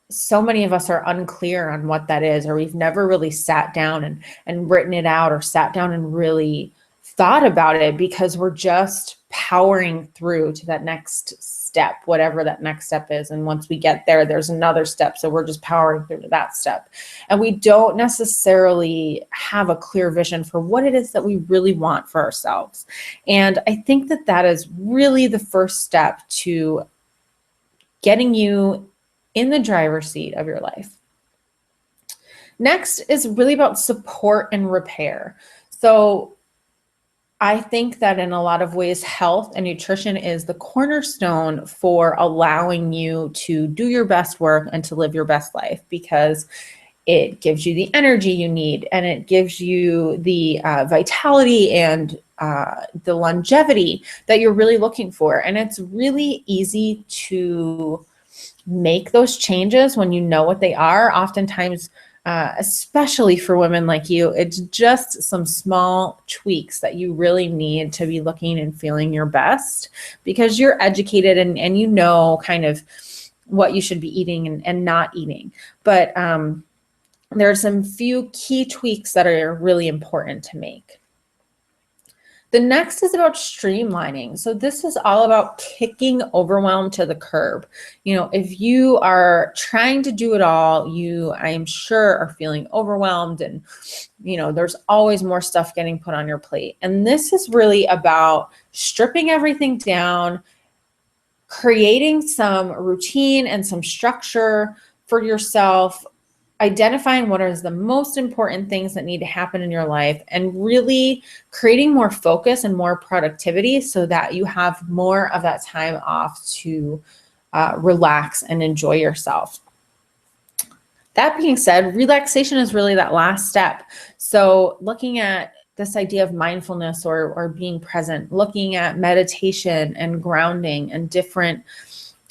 so many of us are unclear on what that is, or we've never really sat down and written it out, or sat down and really thought about it, because we're just powering through to that next step, whatever that next step is. And once we get there, there's another step. So we're just powering through to that step. And we don't necessarily have a clear vision for what it is that we really want for ourselves. And I think that that is really the first step to getting you in the driver's seat of your life. Next is really about support and repair. So I think that in a lot of ways, health and nutrition is the cornerstone for allowing you to do your best work and to live your best life, because it gives you the energy you need, and it gives you the vitality and the longevity that you're really looking for. And it's really easy to make those changes when you know what they are. Oftentimes, especially for women like you, it's just some small tweaks that you really need to be looking and feeling your best, because you're educated and kind of what you should be eating and not eating. But there are some few key tweaks that are really important to make. The next is about streamlining. So this is all about kicking overwhelm to the curb. If you are trying to do it all, I am sure, are feeling overwhelmed, and, there's always more stuff getting put on your plate. And this is really about stripping everything down, creating some routine and some structure for yourself, identifying what is the most important things that need to happen in your life, and really creating more focus and more productivity so that you have more of that time off to relax and enjoy yourself. That being said, relaxation is really that last step. So looking at this idea of mindfulness or being present, looking at meditation and grounding and different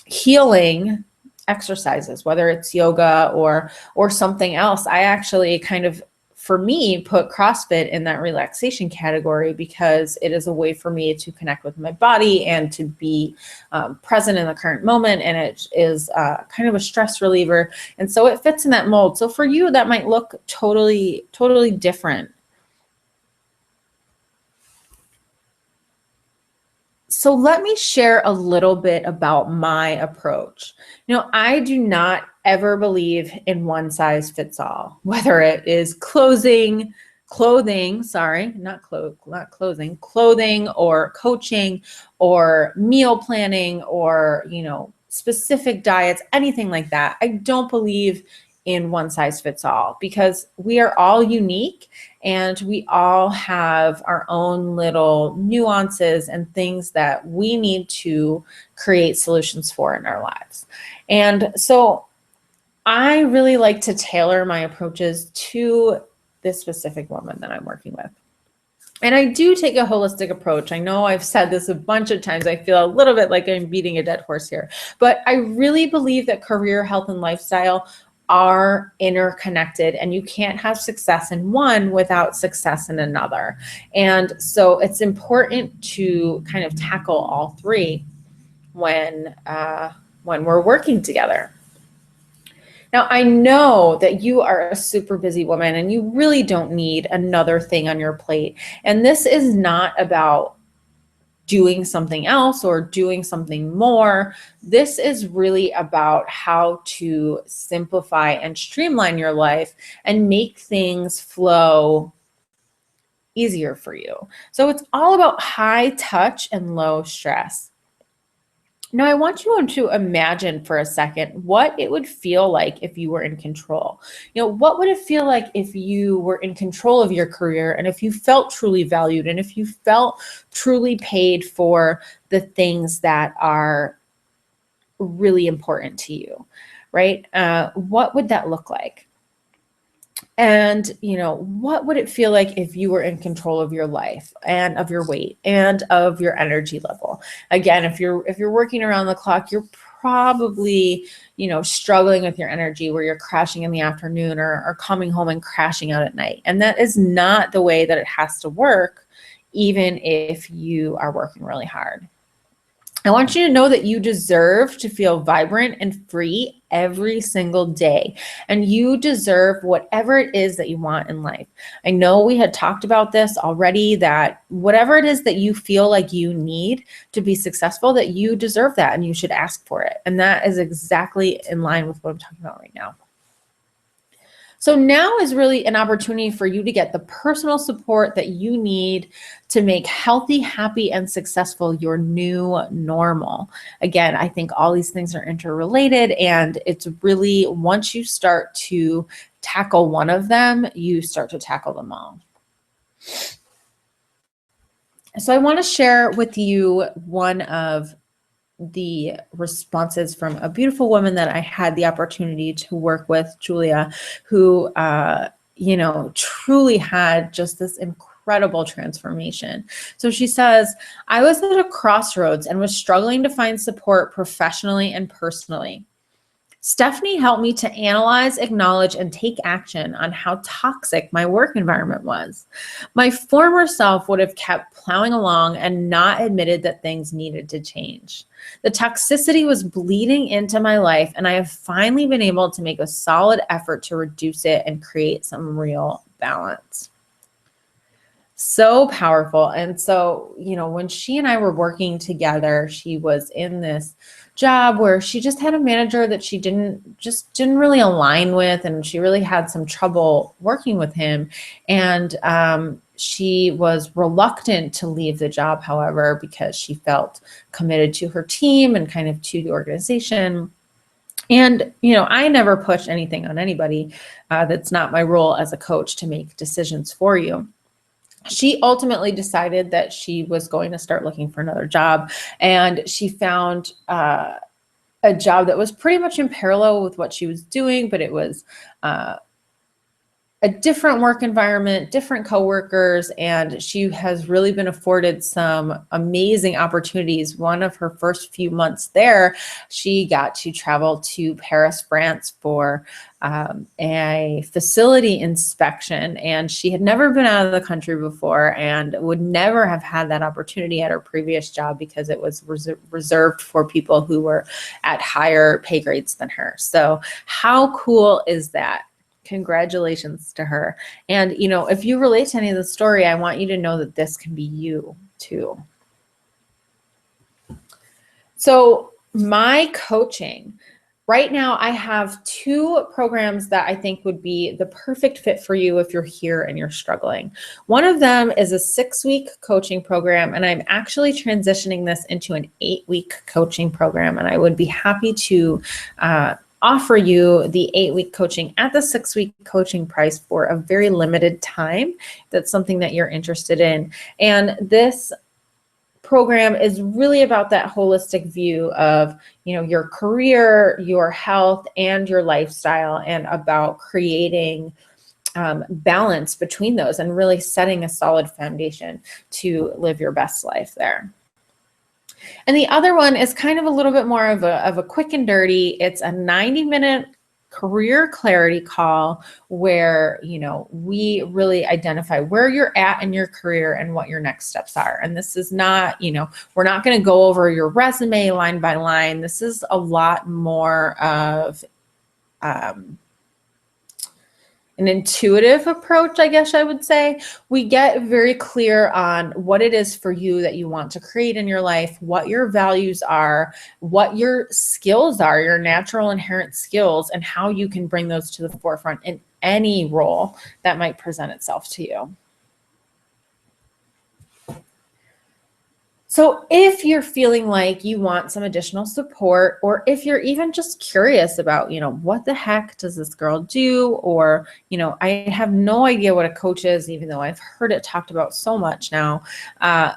healing exercises, whether it's yoga or something else. I actually for me, put CrossFit in that relaxation category, because it is a way for me to connect with my body and to be present in the current moment. And it is kind of a stress reliever. And so it fits in that mold. So for you, that might look totally, totally different. So let me share a little bit about my approach. I do not ever believe in one size fits all, whether it is clothing, not clothing, clothing or coaching or meal planning or, specific diets, anything like that. I don't believe in one size fits all because we are all unique and we all have our own little nuances and things that we need to create solutions for in our lives. And so I really like to tailor my approaches to this specific woman that I'm working with. And I do take a holistic approach. I know I've said this a bunch of times. I feel a little bit like I'm beating a dead horse here, but I really believe that career, health, and lifestyle are interconnected, and you can't have success in one without success in another. And so it's important to kind of tackle all three when we're working together. Now, I know that you are a super busy woman and you really don't need another thing on your plate. And this is not about doing something else or doing something more. This is really about how to simplify and streamline your life and make things flow easier for you. So it's all about high touch and low stress. Now, I want you to imagine for a second what it would feel like if you were in control. What would it feel like if you were in control of your career and if you felt truly valued and if you felt truly paid for the things that are really important to you, right? What would that look like? And, what would it feel like if you were in control of your life and of your weight and of your energy level? Again, if you're working around the clock, you're probably, struggling with your energy where you're crashing in the afternoon or coming home and crashing out at night. And that is not the way that it has to work, even if you are working really hard. I want you to know that you deserve to feel vibrant and free every single day, and you deserve whatever it is that you want in life. I know we had talked about this already, that whatever it is that you feel like you need to be successful, that you deserve that and you should ask for it. And that is exactly in line with what I'm talking about right now. So now is really an opportunity for you to get the personal support that you need to make healthy, happy, and successful your new normal. Again, I think all these things are interrelated, and it's really, once you start to tackle one of them, you start to tackle them all. So I want to share with you one of the responses from a beautiful woman that I had the opportunity to work with, Julia, who, truly had just this incredible transformation. So she says, I was at a crossroads and was struggling to find support professionally and personally. Stephanie helped me to analyze, acknowledge, and take action on how toxic my work environment was. My former self would have kept plowing along and not admitted that things needed to change. The toxicity was bleeding into my life, and I have finally been able to make a solid effort to reduce it and create some real balance. So powerful. And so, when she and I were working together, she was in this job where she just had a manager that she didn't really align with, and she really had some trouble working with him. And she was reluctant to leave the job, however, because she felt committed to her team and kind of to the organization. And, I never push anything on anybody. That's not my role as a coach, to make decisions for you. She ultimately decided that she was going to start looking for another job, and she found a job that was pretty much in parallel with what she was doing, but it was a different work environment, different coworkers, and she has really been afforded some amazing opportunities. One of her first few months there, she got to travel to Paris, France for a facility inspection, and she had never been out of the country before and would never have had that opportunity at her previous job because it was reserved for people who were at higher pay grades than her. So how cool is that? Congratulations to her. And, if you relate to any of the story, I want you to know that this can be you too. So my coaching, right now I have 2 programs that I think would be the perfect fit for you if you're here and you're struggling. One of them is a 6-week coaching program, and I'm actually transitioning this into an 8-week coaching program, and I would be happy to offer you the 8-week coaching at the 6-week coaching price for a very limited time. That's something that you're interested in. And this program is really about that holistic view of, your career, your health, and your lifestyle, and about creating balance between those and really setting a solid foundation to live your best life there. And the other one is kind of a little bit more of a quick and dirty. It's a 90-minute career clarity call where, we really identify where you're at in your career and what your next steps are. And this is not, we're not going to go over your resume line by line. This is a lot more of an intuitive approach, I guess I would say. We get very clear on what it is for you that you want to create in your life, what your values are, what your skills are, your natural inherent skills, and how you can bring those to the forefront in any role that might present itself to you. So if you're feeling like you want some additional support, or if you're even just curious about, what the heck does this girl do? Or, I have no idea what a coach is, even though I've heard it talked about so much now. I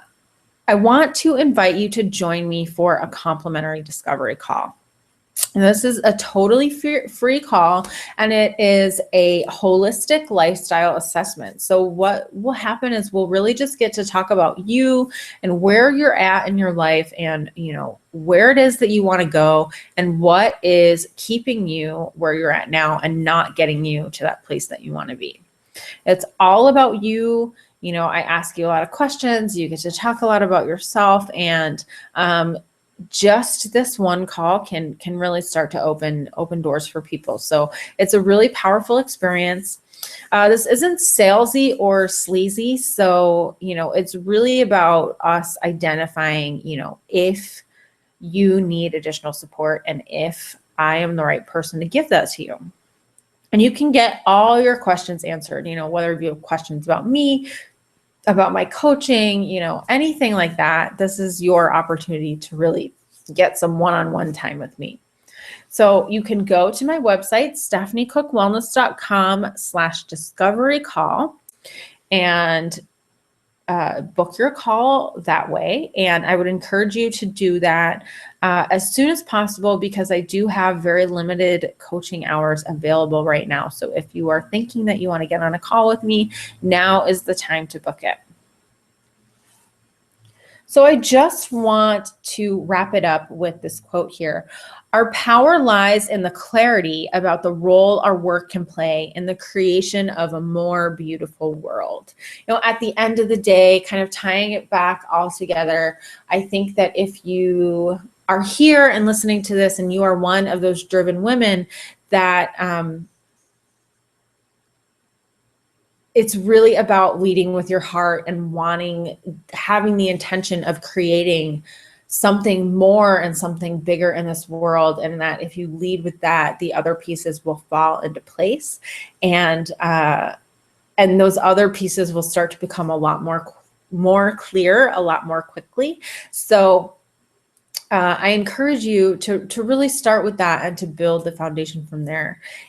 want to invite you to join me for a complimentary discovery call. And this is a totally free call, and it is a holistic lifestyle assessment. So what will happen is we'll really just get to talk about you and where you're at in your life, and where it is that you want to go, and what is keeping you where you're at now and not getting you to that place that you want to be. It's all about you. I ask you a lot of questions. You get to talk a lot about yourself, and just this one call can really start to open doors for people. So it's a really powerful experience. This isn't salesy or sleazy. So, it's really about us identifying, if you need additional support and if I am the right person to give that to you. And you can get all your questions answered, whether you have questions about me, about my coaching, anything like that. This is your opportunity to really get some one-on-one time with me. So you can go to my website, stephaniecookwellness.com/discovery call, and book your call that way. And I would encourage you to do that as soon as possible, because I do have very limited coaching hours available right now. So if you are thinking that you want to get on a call with me, now is the time to book it. So I just want to wrap it up with this quote here. Our power lies in the clarity about the role our work can play in the creation of a more beautiful world. At the end of the day, kind of tying it back all together, I think that if you are here and listening to this and you are one of those driven women that it's really about leading with your heart and having the intention of creating something more and something bigger in this world. And that if you lead with that, the other pieces will fall into place. And those other pieces will start to become a lot more clear, a lot more quickly. So I encourage you to really start with that and to build the foundation from there.